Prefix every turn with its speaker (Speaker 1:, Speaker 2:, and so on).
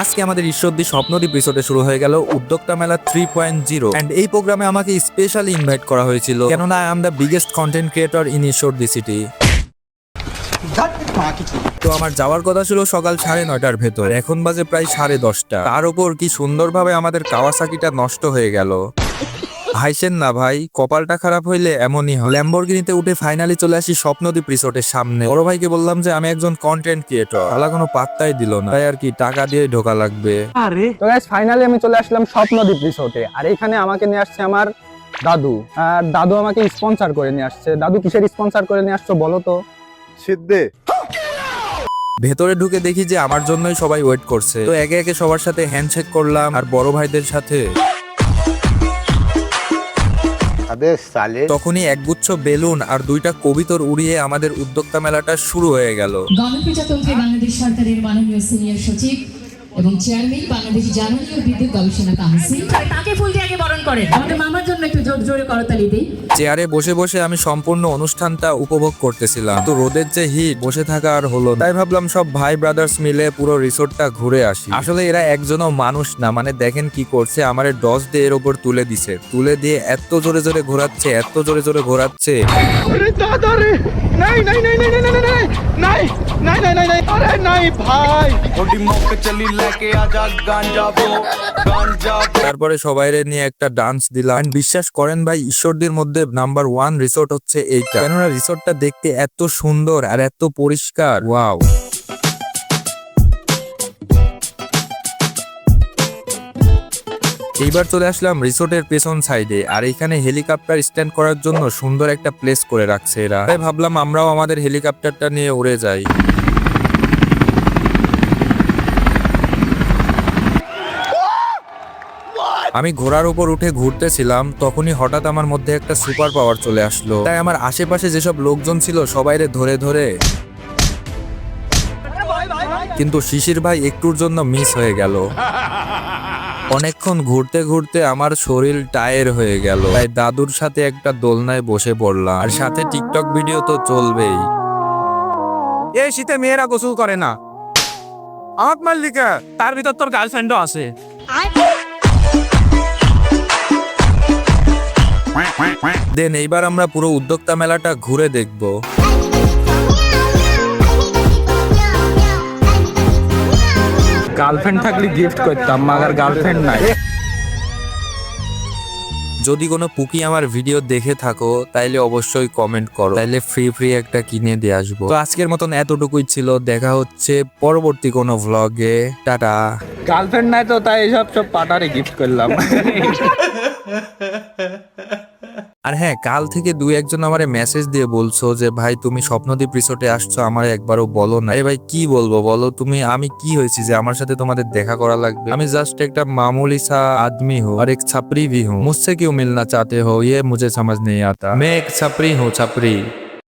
Speaker 1: আজকে আমাদের ঈশ্বরদী স্বপ্নদ্বীপ রিসোর্টে শুরু হয়ে গেল উদ্যোক্তা মেলা 3.0 এন্ড এই প্রোগ্রামে আমাকে স্পেশালি ইনভাইট করা হয়েছিল, কেননা I am the biggest content creator in Ishwardi city. তো আমার যাওয়ার কথা ছিল সকাল 9:30টার ভেতর, এখন বাজে প্রায় 10:30টা। তার উপর কি সুন্দরভাবে আমাদের কাওয়াসাকিটা নষ্ট হয়ে গেল। হাইছেন না ভাই, কপালটা খারাপ হইলে এমনই হয়। ল্যাম্বরগিনিতে উঠে ফাইনালি চলে আসি স্বপ্নদ্বীপ রিসোর্টের সামনে। বড় ভাইকে বললাম যে আমি একজন কন্টেন্ট ক্রিয়েটর, আলা কোনো পাত্তাই দিল না, তাই আর কি টাকা দিয়ে ঢোকা লাগবে।
Speaker 2: তো গাইস ফাইনালি আমি চলে আসলাম স্বপ্নদ্বীপ রিসোর্টে, আর এখানে আমাকে নিয়ে আসছে আমার দাদু। আর দাদু আমাকে স্পন্সর করে নিয়ে আসছে। দাদু কিসের স্পন্সর করে নিয়ে আসছো বলো তো?
Speaker 3: সিদ্ধে।
Speaker 1: ভেতরে ঢুকে দেখি যে আমার জন্যই সবাই ওয়েট করছে। তো একে একে সবার সাথে হ্যান্ডশেক করলাম, আর বড় ভাইদের সাথে তখনই একগুচ্ছ বেলুন আর 2টা কবিতর উড়িয়ে আমাদের উদ্যোক্তা মেলাটা শুরু হয়ে গেল।
Speaker 4: গণপ্রজাতন্ত্রী বাংলাদেশ সরকারের মাননীয় সিনিয়র সচিব এবং চেয়ারম্যান বাংলাদেশ জ্বালানি ও বিদ্যুৎ গবেষণা কাউন্সিল, তাকে ফুল দিয়ে আগে বরণ করেন। আমাদের মামার জন্য একটু জোরে করতালি দেই।
Speaker 1: চেয়ারে বসে বসে আমি সম্পূর্ণ অনুষ্ঠানটা উপভোগ করতেছিলাম। তো রোদের যে হিট, বসে থাকা আর হলো না। তাই ভাবলাম সব ভাই ব্রাদার্স মিলে পুরো রিসোর্টটা ঘুরে আসি। আসলে এরা একজনও মানুষ না, মানে দেখেন কি করছে, আমারে ডস দিয়ে এর উপর তুলে দিছে। তুলে দিয়ে এত জোরে জোরে ঘোরাচ্ছে, এত জোরে জোরে ঘোরাচ্ছে। তারপরে সবাইরে নিয়ে একটা ডান্স দিলাম। বিশ্বাস করেন ভাই, ঈশ্বরদীর মধ্যে নাম্বার 1 রিসোর্ট হচ্ছে এইটা, কেননা রিসোর্টটা দেখতে এত সুন্দর আর এত পরিষ্কার। ওয়াও। এইবার চলে আসলাম রিসোর্টের পেছন সাইডে, আর এখানে হেলিকপ্টার স্ট্যান্ড করার জন্য সুন্দর একটা প্লেস করে রাখছে এরা। তাই ভাবলাম আমরাও আমাদের হেলিকপ্টারটা নিয়ে উড়ে যাই। আমি ঘোড়ার উপর উঠে ঘুরতেছিলাম, তখনই হঠাৎ আমার মধ্যে একটা সুপার পাওয়ার চলে আসলো। তাই আমার আশেপাশে যেসব লোকজন ছিল সবাইরে ধরে ধরে, কিন্তু শিশির ভাই একটুর জন্য মিস হয়ে গেল। অনেকক্ষণ ঘুরতে ঘুরতে আমার শরীর টায়ার হয়ে গেল, তাই দাদুর সাথে একটা দোলনায় বসে পড়লাম, আর সাথে টিকটক ভিডিও তো চলবেই।
Speaker 5: এই শীতে মেয়েরা গোসল করে না, আমার মাল্লিকা তার ভিতর তোর গার্লফ্রেন্ডও আছে।
Speaker 1: দেন এইবার আমরা পুরো উদ্যোক্তা মেলাটা ঘুরে দেখব।
Speaker 2: গার্লফ্রেন্ড থাকলে গিফট করতাম, মাগার গার্লফ্রেন্ড নাই।
Speaker 1: যদি কোনো পুকি আমার ভিডিও দেখে থাকো তাইলে অবশ্যই কমেন্ট করো, তাইলে ফ্রি একটা কিনে দিয়ে আসবো। তো আজকের মতন এতটুকুই ছিল, দেখা হচ্ছে পরবর্তী কোনো ভ্লগে। টাটা।
Speaker 2: গার্লফ্রেন্ড নাই তো তাই সব পাটারে গিফট করলাম।
Speaker 1: আর হ্যাঁ, কাল থেকে 2-1 আমারে মেসেজ দিয়ে বলছো যে ভাই তুমি স্বপ্নদ্বীপ রিসোর্টে আসছো, আমার একবারও বলো না। ভাই কি বলবো বলো তুমি, আমি কি হয়েছি যে আমার সাথে তোমাদের দেখা করা লাগবে? আমি জাস্ট একটা मामूली सा आदमी हूँ और एक छपरी भी हूँ। मुझसे क्यों मिलना चाहते हो ये मुझे समझ नहीं आता। मैं एक छपरी हूँ, छपरी।